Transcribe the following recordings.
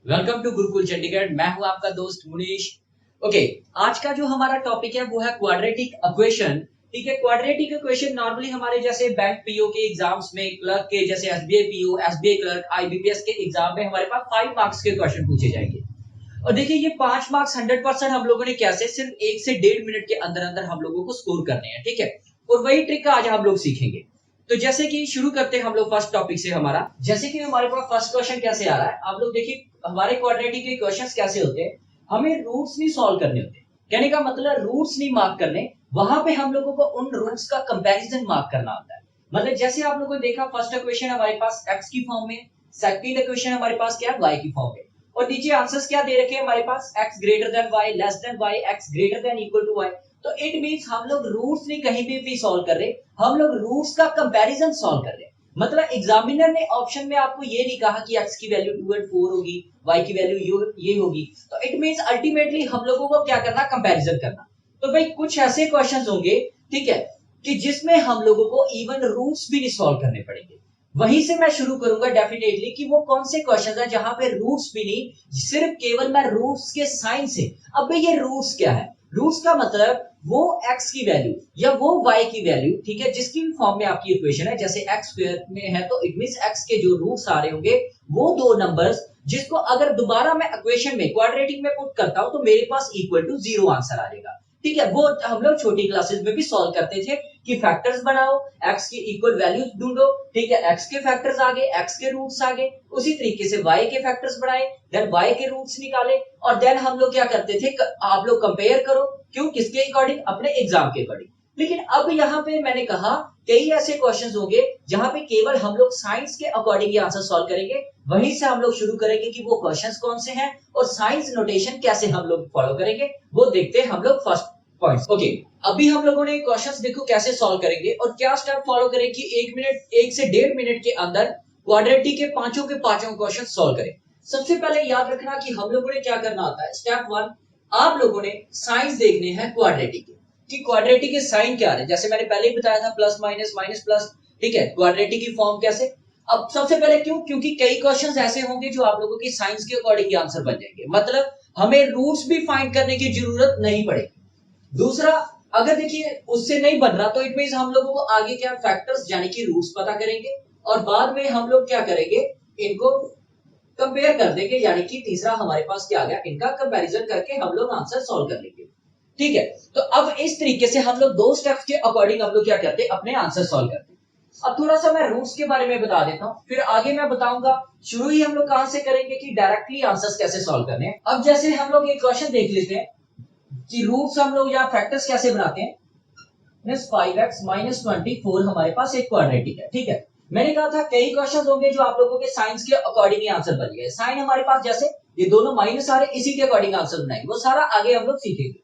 Welcome to Gurukul Chandigarh. मैं हूं आपका दोस्त मुनीश। ओके, आज का जो हमारा टॉपिक है वो है क्वाड्रेटिक इक्वेशन। ठीक है, क्वाड्रेटिक इक्वेशन नॉर्मली हमारे जैसे बैंक पीओ के एग्जाम्स में, क्लर्क के जैसे SBI PO, SBI clerk, IBPS के एग्जाम में हमारे पास 5 मार्क्स के क्वेश्चन पूछे जाएंगे। और देखिए ये 5 मार्क्स 100% हम लोगों ने कैसे सिर्फ 1 से 1.5 मिनट के अंदर अंदर हम लोगों को स्कोर करने हैं। ठीक है, और वही ट्रिक आज हम लोग सीखेंगे। तो जैसे कि शुरू करते हैं हम लोग फर्स्ट टॉपिक से। हमारा जैसे कि हमारे पास फर्स्ट क्वेश्चन कैसे आ रहा है, आप लोग देखिए हमारे क्वाड्रेटिक के क्वेश्चंस कैसे होते हैं। हमें रूट्स नहीं सॉल्व करने होते, कहने का मतलब रूट्स नहीं मार्क करने, वहां पे हम लोगों को उन रूट्स का कंपैरिजन मार्क करना होता है। मतलब जैसे आप लोगों ने देखा फर्स्ट इक्वेशन हमारे पास x की फॉर्म में, सेकंड इक्वेशन हमारे पास क्या है y की फॉर्म में, और नीचे आंसर्स क्या दे रखे हैं हमारे पास x greater than y, less than y, x greater than equal to y। तो इट मींस हम लोग रूट्स नहीं कहीं भी सॉल्व कर रहे, हम लोग रूट्स का कंपैरिजन सॉल्व कर रहे हैं। मतलब एग्जामिनर ने ऑप्शन में आपको ये नहीं कहा कि x की वैल्यू 2 और 4 होगी, y की वैल्यू ये होगी। तो इट मींस अल्टीमेटली हम लोगों को क्या करना, कंपैरिजन करना। तो भाई कुछ ऐसे क्वेश्चंस होंगे, ठीक है, कि जिसमें हम लोगों को इवन रूट्स भी नहीं सॉल्व करने पड़ेंगे। वहीं से मैं शुरू करूंगा डेफिनेटली कि वो कौन से क्वेश्चंस हैं जहां पे रूट्स भी नहीं, सिर्फ केवल मैं रूट्स के साइन से। अब भाई ये रूट्स क्या है? रूट्स का मतलब वो x की वैल्यू या वो y की वैल्यू, ठीक है, जिसकी फॉर्म में आपकी इक्वेशन है। जैसे x स्क्वायर में है तो इट मींस x के जो रूट्स आ रहे होंगे वो दो नंबर्स, जिसको अगर दोबारा मैं इक्वेशन में क्वाड्रेटिक में पुट करता हूं तो मेरे पास इक्वल टू 0 आंसर आ जाएगा। ठीक है, वो हम लोग छोटी क्लासेस में भी सॉल्व करते थे कि फैक्टर्स बनाओ, x की इक्वल वैल्यूज ढूंढो। ठीक है, x के फैक्टर्स आ गए, x के रूट्स आ गए, उसी तरीके से y के फैक्टर्स बनाए, देन y के रूट्स निकाले, और देन हम लोग क्या करते थे, आप लोग कंपेयर करो, क्यों, किसके अकॉर्डिंग, अपने एग्जाम के अकॉर्डिंग। लेकिन अब यहाँ पे मैंने कहा कई ऐसे क्वेश्चंस होंगे जहां पे केवल हम लोग साइंस के अकॉर्डिंग ये आंसर सॉल्व करेंगे। वहीं से हम लोग शुरू करेंगे कि वो क्वेश्चंस कौन से हैं और साइंस नोटेशन कैसे हम लोग फॉलो करेंगे, वो देखते हैं हम लोग फर्स्ट पॉइंट्स। ओके, अभी हम लोगों ने क्वेश्चंस देखो कैसे सॉल्व करेंगे और क्या स्टेप फॉलो करें कि 1 से 1.5 मिनट के अंदर क्वाड्रेटिक के पांचों क्वेश्चन सॉल्व करें। सबसे पहले याद रखना कि हम लोगों ने क्या करना होता है। स्टेप 1, आप लोगों ने साइंस देखने हैं क्वाड्रेटिक के, कि क्वाड्रेटिक के साइन क्या है। जैसे मैंने पहले ही बताया था, प्लस माइनस, माइनस प्लस। ठीक है, क्वाड्रेटिक की फॉर्म कैसे। अब सबसे पहले क्योंकि कई क्वेश्चंस ऐसे होंगे जो आप लोगों की साइंस के अकॉर्डिंग आंसर बन जाएंगे, मतलब हमें रूट्स भी फाइंड करने की जरूरत नहीं पड़ेगी। दूसरा, अगर देखिए उससे नहीं बन रहा तो इट मींस हम लोगों को आगे क्या, फैक्टर्स यानी कि रूट्स पता करेंगे, और बाद में हम लोग क्या करेंगे, इनको कंपेयर कर देंगे, यानी कि तीसरा हमारे पास क्या आ गया, इनका कंपैरिजन करके हम लोग आंसर सॉल्व कर लेंगे। ठीक है, तो अब इस तरीके से हम लोग दो स्टेप्स के अकॉर्डिंग हम लोग क्या करते हैं, अपने आंसर सॉल्व करते हैं। अब थोड़ा सा मैं रूट्स के बारे में बता देता हूं, फिर आगे मैं बताऊंगा शुरू ही हम लोग कहां से करेंगे कि डायरेक्टली आंसर्स कैसे सॉल्व करने हैं। अब जैसे हम लोग एक क्वेश्चन देख लेते हैं कि रूट्स हम लोग या फैक्टर्स कैसे बनाते हैं। 5x - 24 हमारे पास एक क्वाड्रेटिक है। ठीक है, मैंने कहा था कई क्वेश्चंस होंगे जो आप लोगों के साइंस के अकॉर्डिंग ही आंसर बन गए। साइन हमारे पास जैसे ये दोनों माइनस आ रहे, इसी के अकॉर्डिंग आंसर बनाएंगे, वो सारा आगे हम लोग सीखेंगे।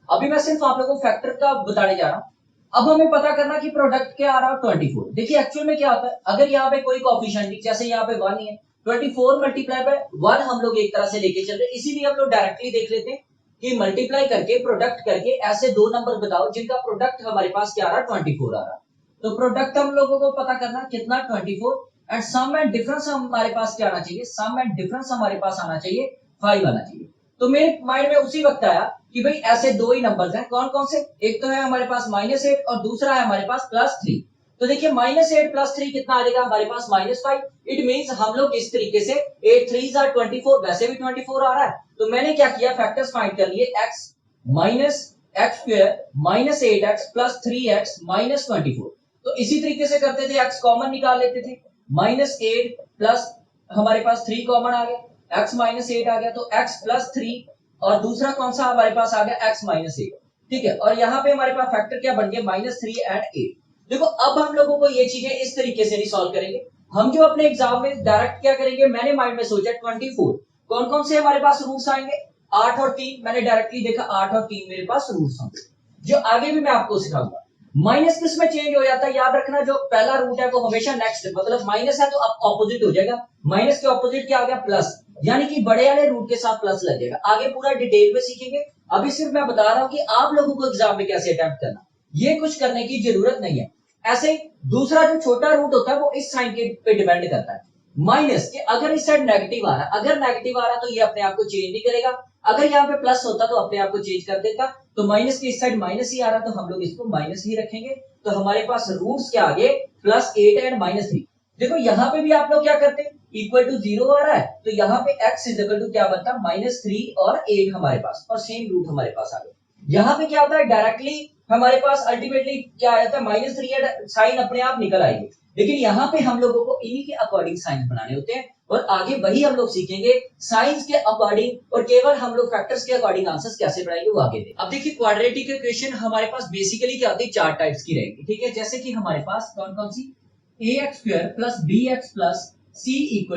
अभी मैं सिर्फ आप लोगों को फैक्टर का बताने जा रहा हूं। अब हमें पता करना कि प्रोडक्ट क्या आ रहा है, 24। देखिए एक्चुअल में क्या होता है, अगर यहाँ पे कोई कोएफिशिएंट जैसे यहाँ पे 1 ही है, 24 मल्टीप्लाई बाय 1 हम लोग एक तरह से लेके चल रहे हैं, इसीलिए हम लोग डायरेक्टली देख लेते हैं कि मल्टीप्लाई करके प्रोडक्ट करके ऐसे दो नंबर बताओ जिनका प्रोडक्ट हमारे पास क्या आ रहा है, 24 आ रहा है। तो प्रोडक्ट हम लोगों को पता करना कितना, 24, एंड सम एंड डिफरेंस हमारे पास क्या आना चाहिए, सम एंड डिफरेंस हमारे पास आना चाहिए 5 आना चाहिए। तो मेरे माइंड में उसी वक्त आया कि भाई ऐसे दो ही नंबर्स हैं, कौन कौन से, एक तो है हमारे पास -8 और दूसरा है हमारे पास +3। तो देखिए -8 + 3 कितना आ जाएगा हमारे पास, -5। इट मींस हम लोग इस तरीके से 8 3s are 24, वैसे भी 24 आ रहा है, तो मैंने क्या किया, फैक्टर्स फाइंड कर लिए, x minus x square minus 8x plus 3x minus 24। तो इसी तरीके से करते थे, x कॉमन निकाल लेते थे, -8 प्लस हमारे पास 3 कॉमन आ गया, x -8 आ गया, तो x प्लस 3, और दूसरा कौन सा हमारे पास आ गया, x -8। ठीक है, और यहाँ पे हमारे पास फैक्टर क्या बन गया, -3 एंड 8। देखो अब हम लोगों को ये चीजें इस तरीके से नहीं सॉल्व करेंगे, हम जो अपने एग्जाम में डायरेक्ट क्या करेंगे, मैंने माइंड में सोचा 24, कौन कौन से हमारे पास रूट्स आएंगे, 8 और 3। मैंने डायरेक्टली देखा 8 और 3 मेरे पास रूट्स होंगे, जो आगे भी मैं आपको सिखाऊंगा। माइनस किस में चेंज हो जाता है, याद रखना जो पहला रूट है वो हमेशा नेक्स्ट, मतलब माइनस है तो अब ऑपोजिट हो जाएगा, माइनस के ऑपोजिट क्या आ गया, प्लस, यानी कि बड़े वाले रूट के साथ प्लस लग जाएगा। आगे पूरा डिटेल में सीखेंगे, अभी सिर्फ मैं बता रहा हूं कि आप लोगों को एग्जाम में कैसे अटेम्प्ट करना, ये कुछ करने की जरूरत नहीं है। ऐसे दूसरा जो छोटा रूट होता है वो इस साइन के पे डिपेंड करता है, माइनस के अगर इस साइड नेगेटिव आ रहा है, अगर नेगेटिव आ रहा तो ये अपने आप को चेंज नहीं करेगा, अगर यहाँ पे प्लस होता तो अपने आप को चेंज कर देता। तो माइनस के इस साइड माइनस ही आ रहा तो हम लोग इसको माइनस ही रखेंगे। तो हमारे पास रूट्स के आगे +8 एंड -3। देखो यहाँ पे भी आप लोग क्या करते हैं, इक्वल टू 0 आ रहा है तो यहाँ पे x इज इक्वल टू क्या बनता है -3 और 8 हमारे पास, और सेम रूट हमारे पास आ गया। यहाँ पे क्या होता है, डायरेक्टली हमारे पास अल्टीमेटली क्या आ जाता है -3 साइन अपने आप निकल आएगी। लेकिन यहाँ पे हम लोगों को इन्हीं के अकॉर्डिंग साइन बनाने होते हैं, और आगे वही हम लोग सीखेंगे साइंस के अकॉर्डिंग, और केवल हम लोग फैक्टर्स के अकॉर्डिंग आंसर्स कैसे बनाएंगे वो आगे देखें। अब देखिए क्वाड्रेटिक इक्वेशन हमारे पास बेसिकली क्या होती है, चार टाइप्स की रहेगी, ठीक है। जैसे कि हमारे पास कौन कौन सी, ax² + bx + c =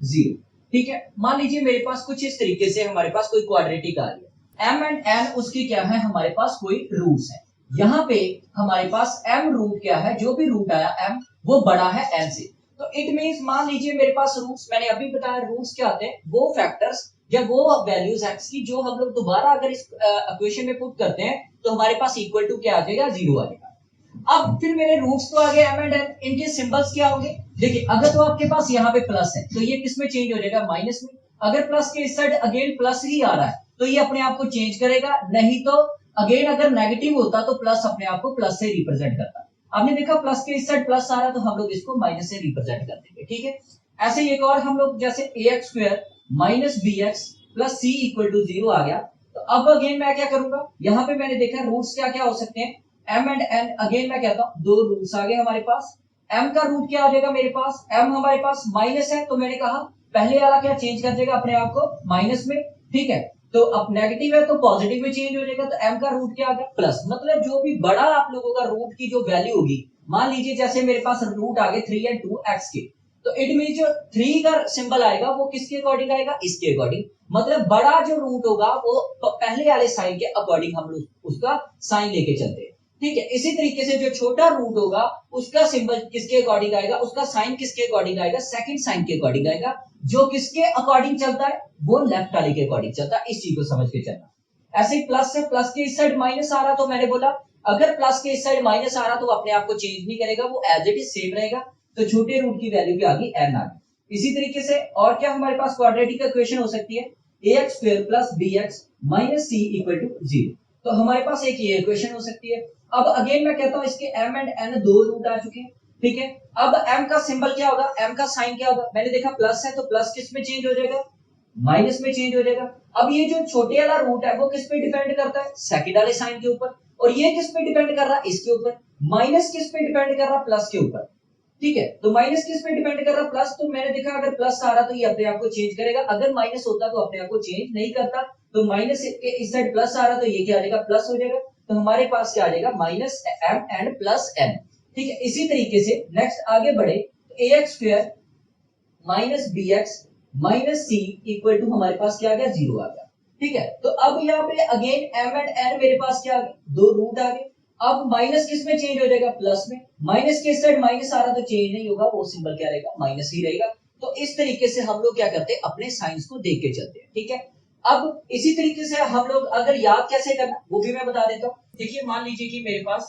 0, ठीक है। मान लीजिए मेरे पास कुछ इस तरीके से हमारे पास कोई क्वाड्रेटिक आ रही है, m एंड n उसके क्या है, हमारे पास कोई रूट्स है। यहाँ पे हमारे पास m रूट क्या है, जो भी रूट आया m वो बड़ा है n से। तो इट मींस मान लीजिए मेरे पास रूट्स, मैंने अभी बताया रूट्स क्या होते हैं, वो फैक्टर्स या वो वैल्यूज x की जो हम लोग दोबारा अगर इस इक्वेशन में पुट करते हैं तो हमारे पास इक्वल टू क्या आ जाएगा, 0 आ जाएगा। अब फिर मेरे रूट्स तो आ गए m एंड n, इनके सिंबल्स क्या होंगे, देखिए अगर तो आपके पास यहाँ पे प्लस है तो ये किस में चेंज हो जाएगा, माइनस में। अगर प्लस के इस साइड अगेन प्लस ही आ रहा है तो ये अपने आप को चेंज करेगा, नहीं तो अगेन अगर नेगेटिव होता तो प्लस अपने आप को प्लस से रिप्रेजेंट करता। आपने देखा प्लस के इस साइड प्लस आ रहा है तो हम लोग इसको माइनस से रिप्रेजेंट कर देंगे, ठीक है। ऐसे ही एक और हम लोग जैसे ax² - bx + c = 0 आ गया। तो अब अगेन मैं क्या करूंगा, यहाँ पे मैंने देखा रूट्स क्या क्या हो सकते हैं, m एंड n। अगेन मैं कहता हूं दो रूट्स आ गए हमारे पास। m का रूट क्या आ जाएगा मेरे पास, m हमारे पास माइनस है तो मैंने कहा पहले वाला क्या चेंज कर देगा अपने आप को माइनस में, ठीक है। तो अब नेगेटिव है तो पॉजिटिव में चेंज हो जाएगा, तो m का रूट क्या आ गया प्लस। मतलब जो भी बड़ा आप लोगों का रूट की जो वैल्यू होगी, मान लीजिए जैसे मेरे पास रूट आ गए 3 एंड 2 x के, तो इट मीन जो 3 का सिंबल आएगा वो किसके अकॉर्डिंग आएगा, इसके अकॉर्डिंग। मतलब बड़ा जो रूट होगा वो पहले वाले साइन के अकॉर्डिंग हम लोग उसका साइन लेके चलते हैं, ठीक है। इसी तरीके से जो छोटा रूट होगा उसका सिंबल किसके अकॉर्डिंग आएगा, उसका साइन किसके अकॉर्डिंग आएगा, सेकंड साइन के अकॉर्डिंग आएगा। जो किसके अकॉर्डिंग चलता है, वो लेफ्ट वाले के अकॉर्डिंग चलता है। इस चीज को समझ के चलना। ऐसे ही प्लस से प्लस के इस साइड माइनस आ रहा तो मैंने बोला अगर प्लस के इस साइड माइनस आ रहा तो अपने आप को चेंज नहीं करेगा, वो एज इट इज सेम रहेगा। तो छोटे रूट की वैल्यू भी आ गई n आ गई। इसी तरीके से और क्या हमारे पास क्वाड्रेटिक इक्वेशन हो सकती है, ax² + bx - c = 0। तो हमारे पास एक ये इक्वेशन हो सकती है। अब अगेन मैं कहता हूं इसके m एंड n दो रूट आ चुके हैं, ठीक है। अब m का सिंबल क्या होगा, m का साइन क्या होगा, मैंने देखा प्लस है तो प्लस किस में चेंज हो जाएगा, माइनस में चेंज हो जाएगा। अब ये जो छोटे वाला रूट है वो किस पे डिपेंड करता है, सेकंड वाले साइन के ऊपर, और ये किस पे डिपेंड कर रहा है, इसके ऊपर। माइनस किस पे डिपेंड कर रहा है, प्लस के ऊपर, ठीक है। तो माइनस किस पे डिपेंड कर रहा है, प्लस। तो मैंने देखा अगर प्लस आ रहा तो ये अपने आप को चेंज करेगा, अगर माइनस होता तो अपने आप को चेंज नहीं करता। तो माइनस के इस साइड प्लस आ रहा तो ये क्या आ जाएगा, प्लस हो जाएगा। तो हमारे पास क्या आ जाएगा, -m एंड +n, ठीक है। इसी तरीके से नेक्स्ट आगे बढ़े, ax² - bx - c = हमारे पास क्या आ गया, 0 आ गया, ठीक है। तो अब यहाँ पे अगेन m एंड n मेरे पास क्या आ गए, दो रूट आ गए। अब माइनस किस में चेंज हो जाएगा, प्लस में। माइनस के साइड माइनस आ रहा तो चेंज नहीं होगा, वो सिंबल क्या रहेगा, माइनस ही रहेगा। तो इस तरीके से हम लोग क्या करते हैं, अपने साइंस को देख के चलते हैं, ठीक है। अब इसी तरीके से हम लोग अगर याद कैसे करना वो भी मैं बता देता हूँ। देखिए मान लीजिए कि मेरे पास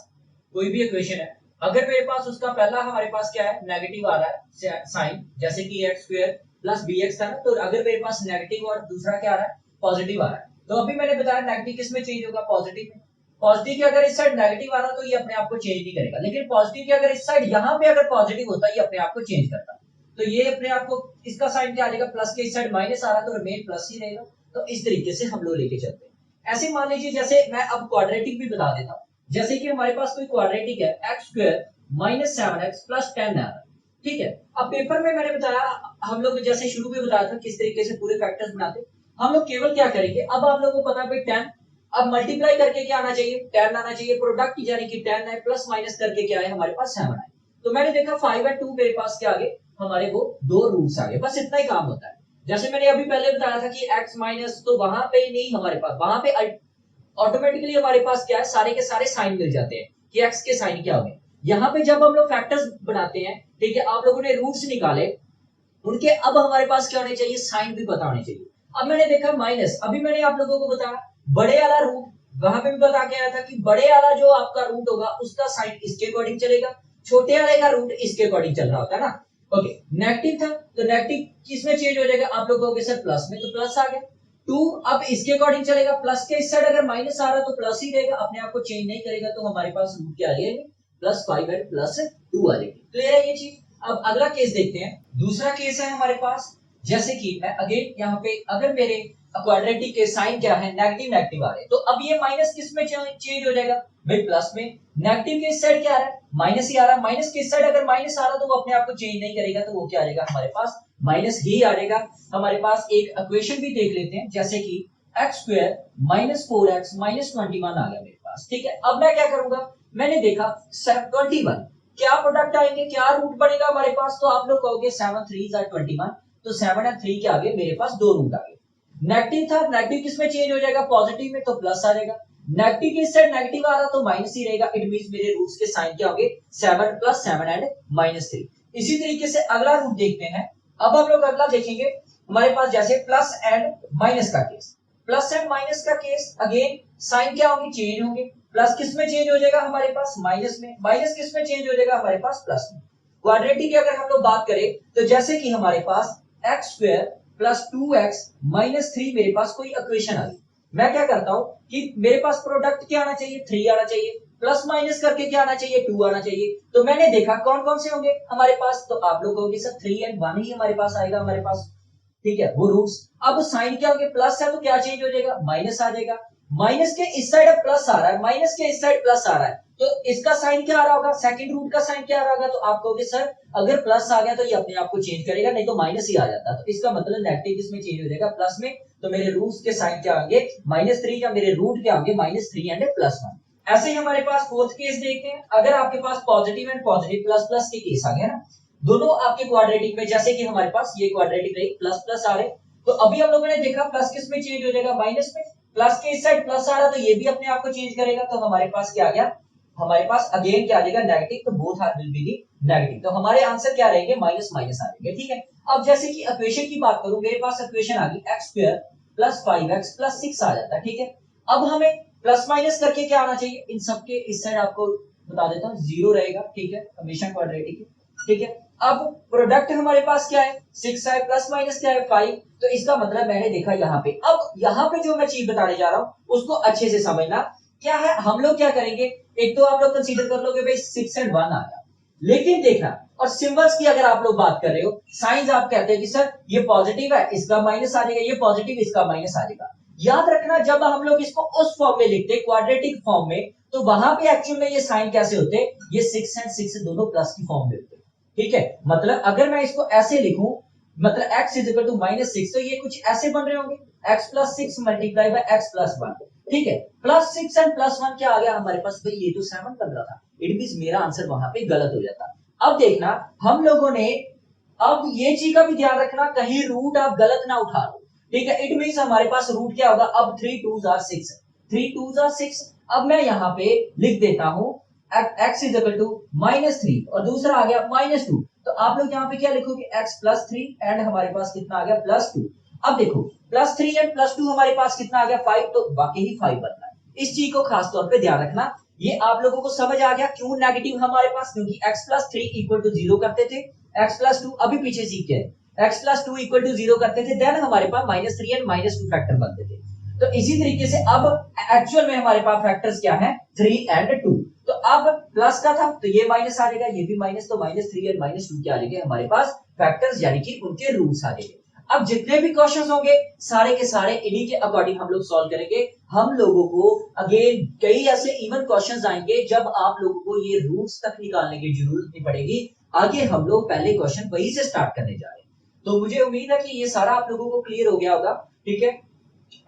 कोई भी इक्वेशन है, अगर मेरे पास उसका पहला हमारे पास क्या है, नेगेटिव आ रहा है साइन, जैसे कि ax² + bx था ना, तो अगर मेरे पास नेगेटिव और दूसरा क्या आ रहा है, पॉजिटिव आ रहा है, तो अभी मैंने बताया नेगेटिव किस में चेंज होगा, पॉजिटिव में। पॉजिटिव के अगर इस साइड नेगेटिव आ रहा तो ये अपने आप को चेंज नहीं करेगा, लेकिन पॉजिटिव के अगर इस साइड यहाँ पे अगर पॉजिटिव होता ये अपने आप को चेंज करता। तो ये अपने आप को इसका साइन क्या आ जाएगा, प्लस के इस साइड माइनस आ रहा तो रिमेन प्लस ही रहेगा। तो इस तरीके से हम लोग लेके चलते हैं। ऐसे मान लीजिए जैसे मैं अब क्वाड्रेटिक भी बता देता हूँ, जैसे कि हमारे पास कोई क्वाड्रेटिक है x² - 7x + 10 आ रहा है, ठीक है। अब पेपर में मैंने बताया, हम लोग जैसे शुरू में बताया था किस तरीके से पूरे फैक्टर्स बनाते, हम लोग केवल क्या करेंगे, अब आप लोगों को पता है भाई 10, अब मल्टीप्लाई करके क्या आना चाहिए, 10 आना चाहिए, प्रोडक्ट यानी कि 10 है, प्लस माइनस करके क्या है हमारे पास 7 है। तो मैंने देखा 5 और 2 मेरे पास क्या आ गए, हमारे वो दो रूट्स आ गए, बस इतना ही काम होता है। जैसे मैंने अभी पहले बताया था कि x माइनस, तो वहां पे नहीं, हमारे पास वहां पे ऑटोमेटिकली हमारे पास क्या है, सारे के सारे साइन मिल जाते हैं कि x के साइन क्या होंगे। यहाँ पे जब हम लोग फैक्टर्स बनाते हैं, ठीक है, आप लोगों ने रूट्स निकाले उनके, अब हमारे पास क्या होने चाहिए, साइन भी पता होने चाहिए। अब मैंने देखा माइनस, अभी मैंने आप लोगों को बताया बड़े वाला रूट, वहां पे भी बता के आया था कि बड़े वाला जो आपका रूट होगा उसका साइन इसके अकॉर्डिंग चलेगा, छोटे वाले का रूट इसके अकॉर्डिंग चल रहा होता है ना। ओके, नेगेटिव था तो नेगेटिव किसमें चेंज हो जाएगा, आप लोग कहोगे सर प्लस में, तो प्लस आ गया। 2 अब इसके अकॉर्डिंग चलेगा, प्लस के इस साइड अगर माइनस आ रहा तो प्लस ही रहेगा, अपने आप को चेंज नहीं करेगा, तो हमारे पास रूट क्या आ जाएगी, +5 एंड +2 आ जाएगी। क्लियर है ये चीज। अब अगला केस देखते हैं। दूसरा केस है हमारे पास, जैसे कि मैं अगेन यहाँ पे अगर मेरे क्वाड्रेटिक के साइन क्या है, नेगेटिव नेगेटिव आ रहे हैं, तो अब ये माइनस किस में चेंज हो जाएगा भाई, प्लस में। नेगेटिव के इस साइड क्या आ रहा है, माइनस ही आ रहा है, माइनस के इस साइड अगर माइनस आ रहा तो वो अपने आप को चेंज नहीं करेगा, तो वो क्या आ जाएगा हमारे पास, माइनस ही आ जाएगा। हमारे पास एक इक्वेशन भी देख लेते हैं, जैसे कि x² - 4x - 21 आ गया मेरे पास। ठीक है, अब मैं क्या करूंगा, मैंने देखा 21 क्या प्रोडक्ट आएंगे, क्या रूट बनेगा हमारे पास, तो आप लोग कहोगे 7 3 are 21, तो 7 और 3 के आगे मेरे पास 2 रूट आ गए। नेगेटिव था, नेगेटिव किस में चेंज हो जाएगा, पॉजिटिव में, तो प्लस आ जाएगा। नेगेटिव के साइड नेगेटिव आ रहा तो माइनस ही रहेगा, इट मींस मेरे रूट्स के साइन क्या होंगे, 7 + 7 एंड -3। इसी तरीके से अगला रूट देखते हैं। अब हम लोग अगला देखेंगे हमारे पास, जैसे प्लस एंड माइनस का केस। प्लस एंड माइनस का केस, अगेन साइन क्या होंगे, चेंज होंगे। प्लस किस में चेंज हो जाएगा हमारे पास, माइनस में। माइनस किस में चेंज हो जाएगा हमारे पास, प्लस में। क्वाड्रेटिक की अगर हम लोग बात करें तो जैसे कि हमारे पास x² + 2x - 3 मेरे पास कोई इक्वेशन आ गई। मैं क्या करता हूं कि मेरे पास प्रोडक्ट क्या आना चाहिए, 3 आना चाहिए, प्लस माइनस करके क्या आना चाहिए, 2 आना चाहिए। तो मैंने देखा कौन कौन से होंगे हमारे पास, तो आप लोग कहोगे सर 3 और 1 ही हमारे पास आएगा हमारे पास। ठीक है, वो रूट्स। अब साइन क्या होंगे, प्लस है तो क्या चेंज हो जाएगा, माइनस आ जाएगा। माइनस के इस साइड प्लस आ रहा है, माइनस के इस साइड प्लस आ रहा है, तो इसका साइन क्या आ रहा होगा, सेकंड रूट का साइन क्या आ रहा होगा, तो आप कहोगे सर अगर प्लस आ गया तो ये अपने आप को चेंज करेगा, नहीं तो माइनस ही आ जाता। तो इसका मतलब नेगेटिव किसमें चेंज हो जाएगा, प्लस में। तो मेरे रूट्स के साइन क्या होंगे, -3, या मेरे रूट क्या होंगे, -3 एंड +1। ऐसे ही हमारे पास फोर्थ केस देखते हैं। अगर आपके पास positive and positive plus plus के केस आ गया ना, दोनों आपके क्वाड्रेटिक में, जैसे कि हमारे पास ये क्वाड्रेटिक रही, प्लस प्लस आ रहे, तो अभी हम लोगों ने देखा प्लस किस में चेंज हो जाएगा, माइनस में। प्लस के इस साइड प्लस आ रहा तो ये भी अपने आप को चेंज करेगा, तो हमारे पास क्या आ गया, हमारे पास अगेन क्या आ जाएगा, नेगेटिव। तो both are will be the negative, तो हमारे आंसर क्या रहेंगे, माइनस माइनस आ जाएंगे। ठीक है, अब जैसे कि इक्वेशन की बात करूं, मेरे पास इक्वेशन आ गई x² + 5x + 6 आ जाता है। ठीक है, अब हमें प्लस माइनस करके क्या आना चाहिए, इन सबके इस साइड आपको बता देता हूं, 0 रहेगा। ठीक है, हमेशा क्वाड्रेटिक है। ठीक है, अब प्रोडक्ट हमारे पास क्या है, 6 है, प्लस माइनस क्या है, 5। तो इसका मतलब मैंने देखा यहाँ पे। अब यहाँ पे जो मैं चीज बताने जा रहा हूं उसको अच्छे से समझना क्या है। हम लोग क्या करेंगे, एक तो आप लोग कंसीडर कर लोगे भाई 6 और 1 आ गया, लेकिन देखना, और सिंबल्स की अगर आप लोग बात कर रहे हो, साइंस आप कहते हैं कि सर ये पॉजिटिव है, इसका माइनस आ जाएगा, ये पॉजिटिव, इसका माइनस आ जाएगा। याद रखना, जब हम लोग इसको उस फॉर्म में लिखते हैं, क्वाड्रेटिक फॉर्म में, तो वहां पे एक्चुअल में ये साइन कैसे होते हैं, ये 6 एंड 6 दोनों प्लस की फॉर्म में होते हैं। ठीक है, मतलब अगर मैं इसको ऐसे लिखूं, मतलब x -6, तो ये कुछ ऐसे बन रहे होंगे, x + 6 × x + 1। ठीक है, +6 एंड +1 क्या आ गया हमारे पास, भाई ये तो 7 बन रहा था, इट मींस मेरा आंसर वहां पे गलत हो जाता। अब देखना, हम लोगों ने, अब ये चीज का भी ध्यान रखना, कहीं रूट आप गलत ना उठा लो। ठीक है, इट मींस हमारे पास रूट क्या होगा, अब 3 2s are 6, 3 2s are 6। अब मैं यहाँ पे लिख देता हूं x -3 और दूसरा आ गया -2, तो आप लोग यहाँ पे क्या लिखोगे, x + 3 एंड हमारे पास कितना आ गया, +2। अब देखो +3 एंड +2 हमारे पास कितना आ गया, 5, तो वाकई ही 5 बनना है। इस चीज को खास तौर पे ध्यान रखना। ये आप लोगों को समझ आ गया क्यों नेगेटिव हमारे पास, क्योंकि x + 3 = 0 करते थे, x + 2 अभी पीछे सीखते हैं, x + 2 = 0 करते थे, देन हमारे पास -3 एंड -2 फैक्टर बनते थे। तो इसी तरीके से अब एक्चुअल में हमारे पास फैक्टर्स क्या है, 3 एंड 2। तो अब प्लस का था तो ये माइनस आ जाएगा, ये भी माइनस, तो -3 एंड -2 क्या आ जाएंगे हमारे पास फैक्टर्स, यानी कि उनके रूट्स आ जाएंगे। अब जितने भी क्वेश्चंस होंगे सारे के सारे इन्हीं के अकॉर्डिंग हम लोग सॉल्व करेंगे। हम लोगों को अगेन कई ऐसे इवन क्वेश्चंस आएंगे जब आप लोगों को ये रूट्स तक निकालने की जरूरत नहीं पड़ेगी। आगे हम लोग पहले क्वेश्चन वही से स्टार्ट करने जा रहे हैं, तो मुझे उम्मीद है कि ये सारा आप लोगों को क्लियर हो गया होगा। ठीक है,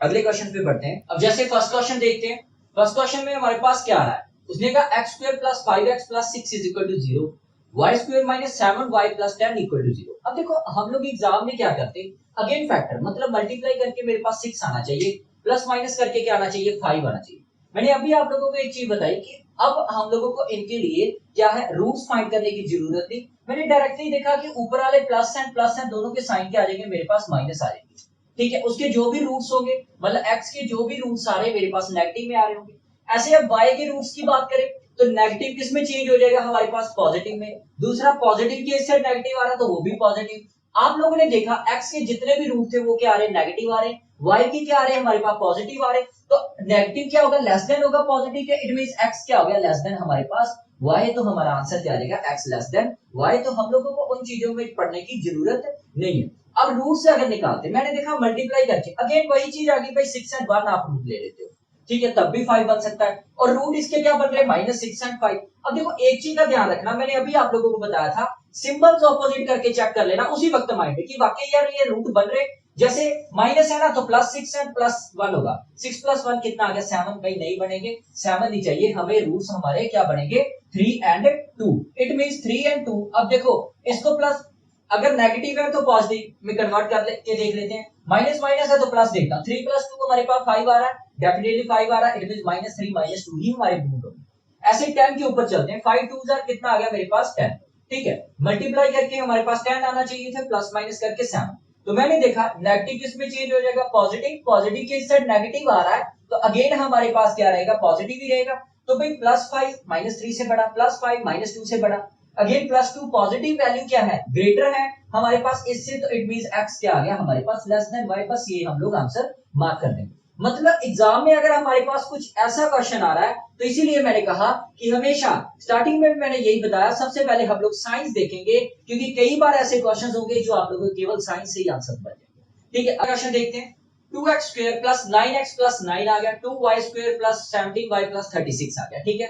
अगले क्वेश्चन पे बढ़ते हैं। अब जैसे फर्स्ट क्वेश्चन देखते हैं। फर्स्ट क्वेश्चन में हमारे पास क्या आ रहा है, उसने कहा x² + 5x + 6 = 0, y² - 7y + 10 = 0। अब देखो हम लोग एग्जाम में क्या करते हैं, अगेन फैक्टर, मतलब मल्टीप्लाई करके मेरे पास 6 आना चाहिए, प्लस माइनस करके क्या आना चाहिए, 5 आना चाहिए। मैंने अभी आप लोगों को एक चीज बताई कि अब हम लोगों को इनके लिए क्या है, रूट्स फाइंड करने की जरूरत नहीं। मैंने डायरेक्टली देखा कि ऊपर वाले प्लस एंड दोनों के साइन क्या आ जाएंगे, मेरे पास माइनस आ जाएंगे। ठीक है, उसके जो भी रूट्स होंगे, मतलब x के जो भी रूट्स आ रहे हैं मेरे पास नेगेटिव में आ रहे होंगे। ऐसे अब y के रूट्स की बात करें तो नेगेटिव किस में चेंज हो जाएगा हमारे पास पॉजिटिव में। दूसरा पॉजिटिव की साइड नेगेटिव आ रहा तो वो भी पॉजिटिव। आप लोगों ने देखा x के जितने भी रूट थे वो क्या आ रहे नेगेटिव आ रहे, y के क्या आ रहे हमारे पास पॉजिटिव आ रहे। तो नेगेटिव क्या होगा लेस देन होगा पॉजिटिव के, इट मींस x क्या हो गया लेस देन हमारे पास y, तो हमारा आंसर क्या आ जाएगा x लेस देन y। तो हम लोगों को उन चीजों में पढ़ने की जरूरत नहीं है। अब रूट से अगर निकालते मैंने देखा मल्टीप्लाई करके अगेन वही चीज आ गई भाई 6 एंड 1 आप रूट ले लेते हो, ठीक है, तब भी 5 बन सकता है। और रूट इसके क्या बन रहे -6 एंड 5। अब देखो एक चीज का ध्यान रखना, मैंने अभी आप लोगों को बताया था सिंबल्स ऑपोजिट करके चेक कर लेना उसी वक्त माइंड में कि वाकई यार ये रूट बन रहे। जैसे माइनस है ना तो +6 एंड +1 होगा, 6 + 1 कितना आ गया 7। भाई नहीं बनेंगे, 7 नहीं चाहिए हमें, रूट्स हमारे क्या बनेंगे 3 एंड 2। It means 3 and 2। अब देखो इसको प्लस, अगर नेगेटिव है तो पॉजिटिव में कन्वर्ट करके देख लेते हैं, माइनस माइनस है तो प्लस देखता हूं, 3 + 2 हमारे पास 5 आ रहा है, डेफिनेटली 5 आ रहा है, इट मींस -3 - 2 ही हमारे रूट होंगे। ऐसे 10 के ऊपर चलते हैं, 5 2 कितना आ गया मेरे पास 10, ठीक है, मल्टीप्लाई करके हमारे पास 10 आना चाहिए था, प्लस माइनस करके 7। तो मैंने देखा नेगेटिव किस में चेंज हो जाएगा पॉजिटिव, पॉजिटिव के साइड नेगेटिव आ रहा है तो अगेन हमारे पास क्या रहेगा पॉजिटिव ही रहेगा। तो भाई +5 -3 से बड़ा, +5 -2 से बड़ा, अगेन +2 पॉजिटिव वैल्यू क्या है ग्रेटर है हमारे पास इससे, तो इट मींस x क्या आ गया हमारे पास लेस देन y। बस ये हम लोग आंसर मार्क कर देंगे। मतलब एग्जाम में अगर हमारे पास कुछ ऐसा क्वेश्चन आ रहा है तो इसीलिए मैंने कहा कि हमेशा स्टार्टिंग में मैंने यही बताया सबसे पहले हम लोग साइंस देखेंगे, क्योंकि कई बार ऐसे क्वेश्चंस होंगे जो आप लोगों को केवल साइंस से ही आंसर बन जाएंगे। ठीक है, क्वेश्चन देखते हैं। 2x² + 9x + 9 आ गया, 2y² + 17y + 36 आ गया, ठीक है।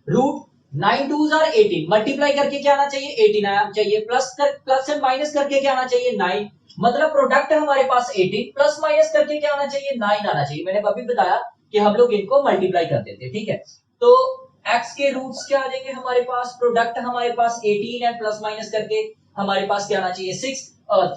रूट 9 2s are 18, मल्टीप्लाई करके क्या आना चाहिए 18 आना चाहिए, प्लस एंड माइनस करके क्या आना चाहिए 9, मतलब प्रोडक्ट हमारे पास 18, प्लस माइनस करके क्या आना चाहिए 9 आना चाहिए। मैंने अभी बताया कि हम लोग इनको मल्टीप्लाई कर देते हैं, ठीक है। तो x के रूट्स क्या आ जाएंगे हमारे पास, प्रोडक्ट हमारे पास 18 है, प्लस माइनस करके हमारे पास क्या आना चाहिए 6 और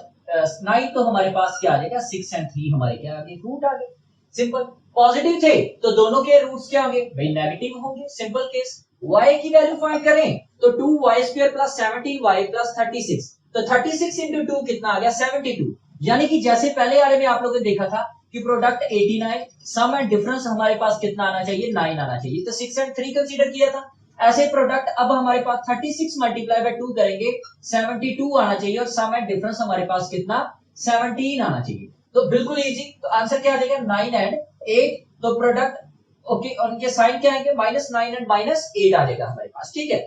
9, तो हमारे पास क्या आ जाएगा 6 एंड 3 हमारे क्या आ गए रूट आ गए। सिंपल, पॉजिटिव थे तो दोनों के रूट्स क्या होंगे भाई नेगेटिव होंगे, सिंपल केस। y की वैल्यू फाइंड करें तो 2y² + 17y + 36, तो 36 into 2 कितना आ गया 72। यानी कि जैसे पहले वाले में आप लोगों ने देखा था कि प्रोडक्ट 18 आए, सम एंड डिफरेंस हमारे पास कितना आना चाहिए 9 आना चाहिए, तो 6 एंड 3 कंसीडर किया था। ऐसे प्रोडक्ट अब हमारे पास 36 × 2 करेंगे 72 आना चाहिए, और सम एंड डिफरेंस हमारे पास कितना 17 आना चाहिए। तो बिल्कुल इजी, तो आंसर क्या आ जाएगा 9 एंड 8। तो प्रोडक्ट ओके, उनके साइन क्या आएंगे -9 एंड -8 आ जाएगा हमारे पास, ठीक है।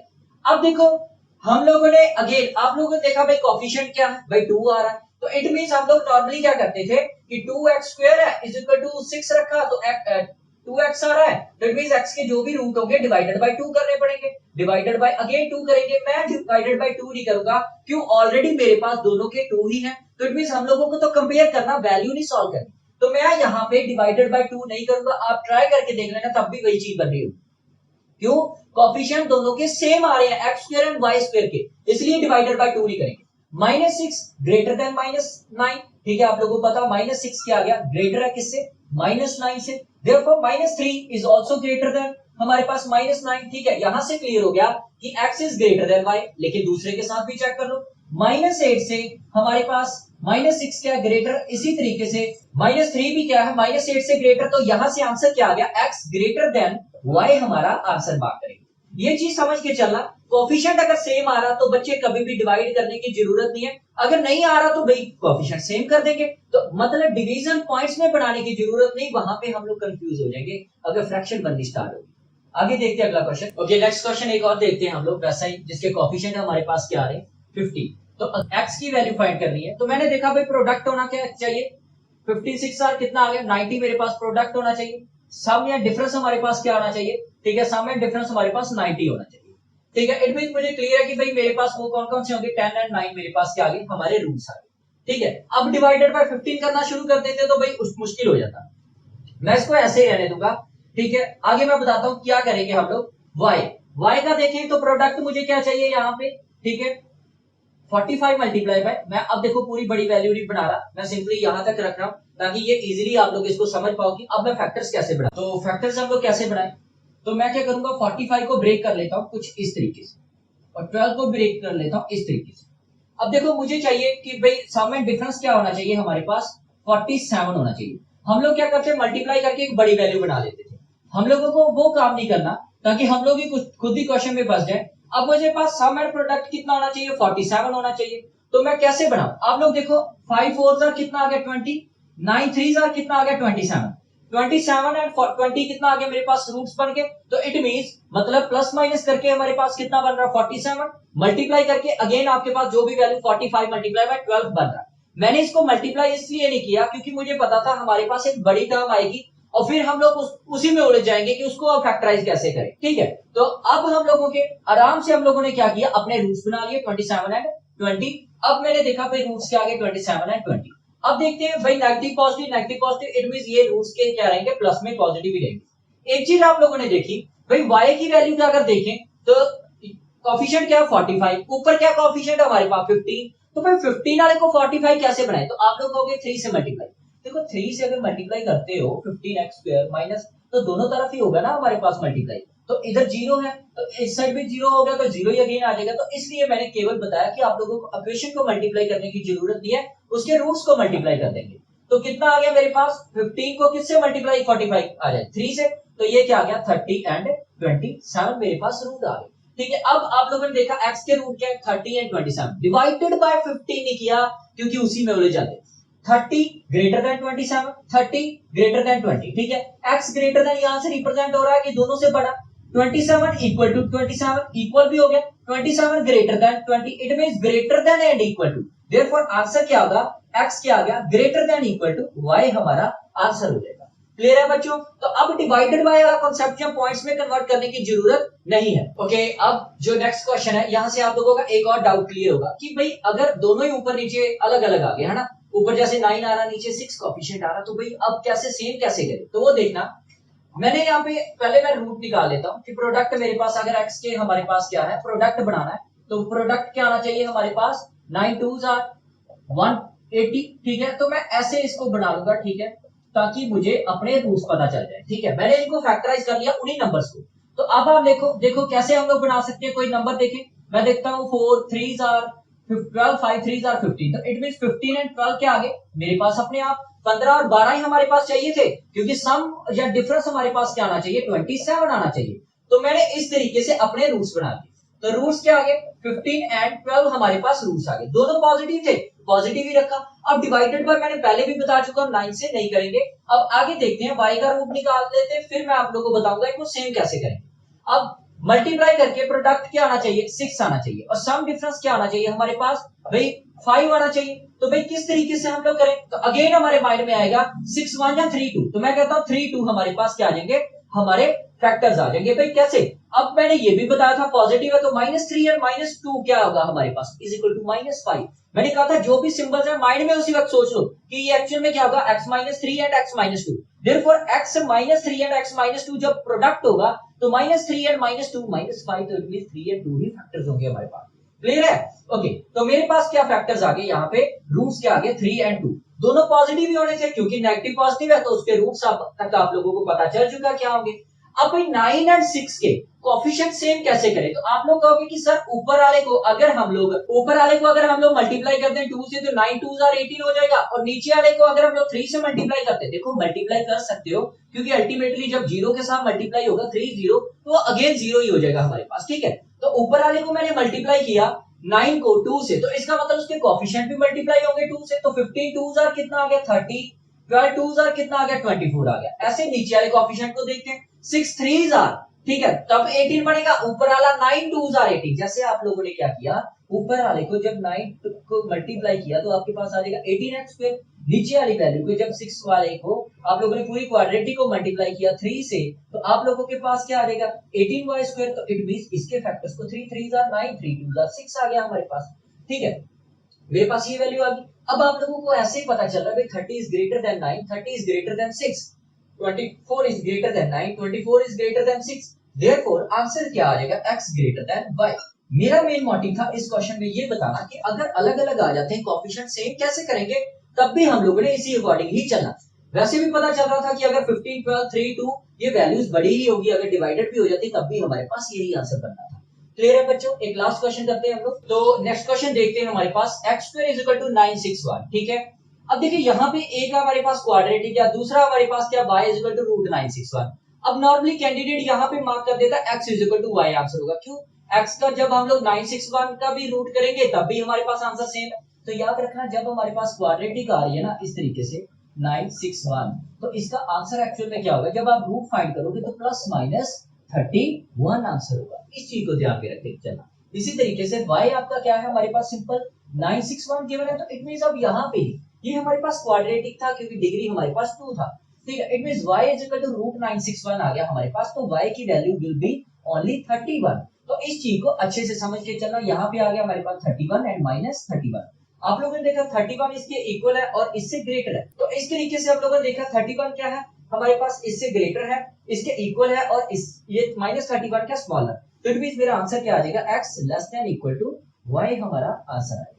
अब देखो हम लोगों ने अगेन आप लोगों ने देखा भाई कोफिशिएंट क्या है भाई 2 आ रहा है, तो इट मींस हम लोग नॉर्मली क्या करते थे कि 2x² है = 6 रखा, तो 2x आ रहा है तो इट मींस x के जो भी रूट होंगे डिवाइडेड बाय 2 करने पड़ेंगे, डिवाइडेड बाय अगेन 2 करेंगे। मैं डिवाइडेड बाय 2 नहीं करूंगा, क्यों, ऑलरेडी मेरे पास दोनों के 2 ही हैं, तो इट मींस हम लोगों को तो कंपेयर करना, वैल्यू नहीं सॉल्व करनी। तो मैं यहाँ पे डिवाइडेड बाय 2 नहीं करूंगा, आप ट्राई करके देख लेना तब भी वही चीज बन रही होगी। क्यों, कोफिशिएंट दोनों के सेम आ रहे हैं x² एंड y² के, इसलिए डिवाइडेड बाय 2 नहीं करेंगे। -6 ग्रेटर देन -9, ठीक है, आप लोगों को पता -6 क्या आ गया ग्रेटर है किससे -9 से, therefore -3 is also greater than हमारे पास -9, ठीक है। यहां से क्लियर हो गया कि x is greater than y, लेकिन दूसरे के साथ भी चेक कर लो, -8 से हमारे पास -6 क्या ग्रेटर, इसी तरीके से -3 भी क्या है -8 से ग्रेटर, तो यहां से आंसर क्या आ गया x ग्रेटर देन y हमारा आंसर बात करेंगे। ये चीज समझ के चलना, कोफिशिएंट अगर सेम आ रहा तो बच्चे कभी भी डिवाइड करने की जरूरत नहीं है, अगर नहीं आ रहा तो भाई कोफिशिएंट सेम कर देंगे, तो मतलब डिवीजन पॉइंट्स में बनाने की जरूरत नहीं, वहां पे हम लोग कंफ्यूज हो जाएंगे अगर फ्रैक्शन बननी स्टार्ट होगी। आगे देखते हैं अगला क्वेश्चन। ओके, नेक्स्ट क्वेश्चन एक और देखते हैं हम लोग, वैसा ही जिसके कोफिशिएंट हमारे पास क्या आ रहे हैं 50, तो x की वैल्यू फाइंड करनी है। तो मैंने देखा भाई प्रोडक्ट होना क्या चाहिए 56 और कितना आ गया 90, मेरे पास प्रोडक्ट होना चाहिए, सम या डिफरेंस हमारे पास क्या आना चाहिए, ठीक है, सम एंड डिफरेंस हमारे पास 90 होना चाहिए, ठीक है। इट मींस मुझे क्लियर है कि भाई मेरे पास वो कौन कौन से होंगे 10 एंड 9 मेरे पास क्या आ गए हमारे रूट्स आ गए, ठीक है। अब डिवाइडेड बाय 15 करना शुरू कर देते तो भाई उस मुश्किल हो जाता, मैं इसको ऐसे ही रहने दूंगा, ठीक है। आगे मैं बताता हूं क्या करेंगे हम लोग। y का देखें तो प्रोडक्ट मुझे क्या चाहिए यहाँ पे, ठीक है, 45 मल्टीप्लाई बाय, मैं अब देखो पूरी बड़ी वैल्यू नहीं बना रहा, मैं सिंपली यहां तक रख रहा हूं ताकि ये इजीली आप लोग इसको समझ पाओ कि अब मैं फैक्टर्स कैसे बढ़ाऊं। तो फैक्टर्स हम लोग कैसे बढ़ाएं, तो मैं क्या करूंगा 45 को ब्रेक कर लेता हूं कुछ इस तरीके से, और 12 को ब्रेक कर लेता हूं इस तरीके से। अब देखो मुझे चाहिए कि भाई सम एंड डिफरेंस क्या होना चाहिए हमारे पास 47 होना चाहिए। हम लोग क्या करते हैं मल्टीप्लाई करके एक बड़ी वैल्यू बना लेते थे, हम लोगों को वो काम नहीं करना, ताकि हम लोग ही खुद ही क्वेश्चन में फंस जाए। अब मुझे पास सम एंड प्रोडक्ट कितना होना चाहिए, 47 होना चाहिए। तो मैं कैसे बनाऊं, आप लोग देखो 5 4 जार कितना आ गया 20, 9 3 जार कितना आ गया 27, 27 एंड 20 कितना आ गया मेरे पास रूट्स बन गए। तो इट मींस मतलब प्लस माइनस करके हमारे पास कितना बन रहा है 47, मल्टीप्लाई करके अगेन आपके पास जो भी वैल्यू 45 मल्टीप्लाई बाय 12 बन रहा है। मैंने इसको मल्टीप्लाई इसलिए नहीं किया क्योंकि मुझे पता था हमारे पास एक बड़ी टर्म आएगी और फिर हम लोग उसी में उलझ जाएंगे कि उसको फैक्टराइज कैसे करें। ठीक है, तो अब हम लोगों के आराम से हम लोगों ने क्या किया, अपने रूट्स बना लिए 27 एंड 20। अब मैंने देखा भाई रूट्स क्या आ गए 27 एंड 20। अब देखते हैं भाई नेगेटिव पॉजिटिव, इट मींस ये रूट्स के क्या रहेंगे, प्लस में पॉजिटिव ही रहेंगे। एक चीज आप लोगों ने देखी भाई y की वैल्यू का अगर देखें तो कोएफिशिएंट क्या है 45, ऊपर क्या कोएफिशिएंट है हमारे पास 15। तो भाई 15 वाले को 45 कैसे बनाए, तो आप लोग कहोगे 3 से मल्टीप्लाई। देखो 3 से अगर मल्टीप्लाई करते हो 15x² माइनस, तो दोनों तरफ ही होगा ना हमारे पास मल्टीप्लाई। तो इधर 0 है तो इस साइड भी 0 हो गया तो 0 ही अगेन आ जाएगा। तो इसलिए मैंने केवल बताया कि आप लोगों को इक्वेशन को मल्टीप्लाई करने की जरूरत नहीं है, उसके रूट्स को मल्टीप्लाई कर देंगे। तो कितना आ गया मेरे पास 15 को किससे मल्टीप्लाई 45 आ जाए 3 से, तो ये क्या आ गया 30 एंड 27 मेरे पास रूट आ गए। ठीक है, अब आप लोगों ने देखा x के रूट क्या है 30 एंड 27, डिवाइडेड बाय 15 नहीं किया क्योंकि उसी में उलझ जाते। 30 ग्रेटर देन 27, 30 ग्रेटर देन 20। ठीक है, x ग्रेटर देन यहां से रिप्रेजेंट हो रहा है कि दोनों से बड़ा, 27 इक्वल टू 27 इक्वल भी हो गया, 27 greater than 20, it means greater than and equal to. Therefore answer क्या होगा, x क्या आ गया greater than equal to y हमारा आंसर हो जाएगा। क्लियर है बच्चों, तो अब डिवाइडेड बाय वाला कांसेप्ट या पॉइंट्स में कन्वर्ट करने की जरूरत नहीं है। ओके, अब जो नेक्स्ट क्वेश्चन है यहां से आप लोगों का एक और डाउट क्लियर होगा कि भाई अगर दोनों ही ऊपर नीचे अलग अलग आ गए है ना, ऊपर जैसे 9 आ रहा नीचे 6 कोएफिशिएंट आ रहा, तो भाई अब कैसे सेम कैसे करें, तो वो देखना। मैंने यहाँ पे पहले मैं रूट निकाल लेता हूँ कि प्रोडक्ट मेरे पास अगर x के हमारे पास क्या है, प्रोडक्ट बनाना है, तो प्रोडक्ट क्या आना चाहिए हमारे पास 9 2s are 180। ठीक है, तो मैं ऐसे इसको बना लूंगा, ठीक है, ताकि मुझे अपने रूट्स पता चल जाए। ठीक है, मैंने इनको फैक्टराइज कर लिया उन्हीं नंबर्स को। तो अब आप देखो कैसे हम लोग बना सकते हैं, कोई नंबर देखें, मैं देखता हूँ 4 3s are 12 5 3s are 15, तो इट मींस 15 एंड 12 क्या आ गए मेरे पास अपने आप 15 और 12 ही हमारे पास चाहिए थे, क्योंकि सम या डिफरेंस हमारे पास क्या आना चाहिए 27 आना चाहिए। तो मैंने इस तरीके से अपने रूट्स बना दिए। तो रूट्स क्या आ गए 15 एंड 12 हमारे पास रूट्स आ गए, दोनों पॉजिटिव थे, पॉजिटिव ही रखा। अब डिवाइडेड बाय मैंने पहले भी बता चुका हूं 9 से नहीं करेंगे। अब आगे देखते हैं y का रूट निकाल लेते हैं, फिर मैं आप लोगों को बताऊंगा इसको सेम कैसे करेंगे। अब मल्टीप्लाई करके प्रोडक्ट क्या आना चाहिए 6 आना चाहिए, और सम डिफरेंस क्या आना चाहिए हमारे पास भाई 5 आना चाहिए। तो भाई किस तरीके से हम लोग करें, तो अगेन हमारे माइंड में आएगा 6 1 या 3 2, तो मैं कहता हूं 3 2 हमारे पास क्या आ जाएंगे, हमारे फैक्टर्स आ जाएंगे। भाई कैसे, अब मैंने ये भी बताया था पॉजिटिव है तो -3 और -2 क्या होगा हमारे पास इज इक्वल टू -5। मैंने कहा था जो भी सिंबल्स है माइंड में उसी वक्त सोच लो कि ये एक्चुअल में क्या होगा x -3 and x -2। Therefore x -3 and x -2 जब प्रोडक्ट होगा तो -3 एंड -2 -5, तो it means 3 and 2 he factors होंगे हमारे पास। क्लियर है, ओके। तो मेरे पास क्या फैक्टर्स आ गए यहाँ पे, रूट्स क्या आ गए 3 एंड 2, दोनों पॉजिटिव ही होने थे क्योंकि नेगेटिव पॉजिटिव है, तो उसके रूट्स तक आप लोगों को पता चल चुका क्या होंगे। अब भाई 9 एंड 6 के कोएफिशिएंट सेम कैसे करें, तो आप लोग कहोगे कि सर ऊपर वाले को अगर हम लोग मल्टीप्लाई कर दें 2 से तो 9 2s are 18 हो जाएगा, और नीचे वाले को अगर हम लोग 3 से मल्टीप्लाई करते हैं, देखो मल्टीप्लाई कर सकते हो क्योंकि अल्टीमेटली जब 0 के साथ मल्टीप्लाई होगा 3 0, तो वो अगेन 0 ही हो जाएगा हमारे पास। ठीक है, तो ऊपर वाले को मैंने मल्टीप्लाई किया 9 को 2 से, तो इसका मतलब उसके कोएफिशिएंट भी मल्टीप्लाई होंगे 2 से, तो 15 2s are कितना आ गया 30, 12 2s are कितना आ गया 24 आ गया। ऐसे नीचे वाले कोएफिशिएंट को देखते हैं 6 3s are, ठीक है, तब 18 बनेगा, ऊपर वाला 9 2s are 18। जैसे आप लोगों ने क्या किया, ऊपर वाले को जब 9 को मल्टीप्लाई किया तो आपके पास आ जाएगा 18x², नीचे वाली वैल्यू को जब 6 वाले को आप लोगों ने पूरी क्वाड्रेटिक को मल्टीप्लाई किया 3 से, तो आप लोगों के पास क्या आ जाएगा 18y², तो इट मींस इसके फैक्टर्स को 3 3s are 9 3 2s are 6 आ गया हमारे पास। ठीक है, मेरे पास ये वैल्यू आ गई। अब आप लोगों को ऐसे ही पता चल रहा है भाई 30 is greater than 9, 30 is greater than 6, 24 is greater than 9, 24 is greater than 6, therefore answer क्या आ जाएगा x greater than y। मेरा मेन मोटिव था इस क्वेश्चन में ये बताना कि अगर अलग अलग आ जाते हैं कोएफिशिएंट सेम कैसे करेंगे, तब भी हम लोगों ने इसी अकॉर्डिंग ही चलना। वैसे भी पता चल रहा था कि अगर 15 12 3 2 ये वैल्यूज बड़ी ही होगी, अगर डिवाइडेड भी हो जाती तब भी हमारे पास यही आंसर बनना था। क्लियर है बच्चों, एक लास्ट क्वेश्चन करते हैं हम लोग। तो नेक्स्ट क्वेश्चन देखते हैं हमारे पास x² is equal to 961। ठीक है, अब देखिए यहाँ पे एक हमारे पास क्वाड्रेटिक या दूसरा हमारे पास क्या y is equal to √961। अब नॉर्मली कैंडिडेट यहाँ पे मार्क कर देता है x is equal to y answer होगा। क्यों? x का जब हम लोग 961 का भी रूट करेंगे तब भी हमारे पास आंसर सेम है। तो याद रखना जब हमारे पास क्वाड्रेटिक आ रही है ना इस तरीके से 961, तो इसका आंसर एक्चुअल में क्या होगा, जब आप रूट फाइंड करोगे तो प्लस माइनस 31 आंसर होगा। इस चीज को ध्यान में रखते चलना। इसी तरीके से y आपका क्या है, हमारे पास सिंपल 961 गिवन है, तो इट मींस अब यहाँ पे ये हमारे पास क्वाड्रेटिक था क्योंकि डिग्री हमारे पास 2 था। ठीक है, it means y is equal to root 961 आ गया हमारे पास, तो y की वैल्यू विल बी ओनली 31। तो इस चीज को अच्छे से समझ के चलना। यहाँ पे आ गया हमारे पास 31 एंड माइनस 31। आप लोगों ने देखा 31 इसके इक्वल है और इससे ग्रेटर है, तो इस तरीके से आप लोगों ने देखा 31 क्या है हमारे पास, इससे ग्रेटर है, इसके इक्वल है, और इस ये माइनस 31 क्या स्मॉलर। तो इट मींस मेरा आंसर क्या आ जाएगा, x less than equal to y हमारा आंसर आएगा।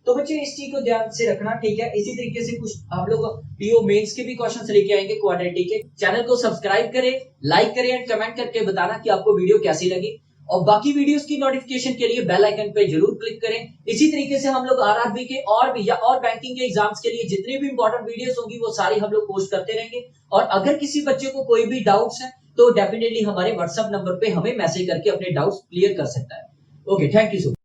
तो बच्चे इस चीज को ध्यान से रखना, ठीक है। इसी तरीके से कुछ हम लोग पीओ मेंस के भी क्वेश्चंस लेके आएंगे क्वाड्रेटिक के। चैनल को सब्सक्राइब करें, लाइक करें एंड कमेंट करके बताना कि आपको वीडियो कैसी लगी, और बाकी वीडियोस की नोटिफिकेशन के लिए बेल आइकन पे जरूर क्लिक करें। इसी तरीके से हम लोग आरआरबी के और भी या और बैंकिंग के एग्जाम्स के लिए जितने भी इंपॉर्टेंट वीडियोस होंगी वो सारी हम लोग पोस्ट करते रहेंगे। और अगर किसी बच्चे को कोई भी डाउट्स है तो डेफिनेटली हमारे व्हाट्सएप नंबर पे हमें मैसेज करके अपने डाउट्स क्लियर कर सकता है। Okay, thank you so much.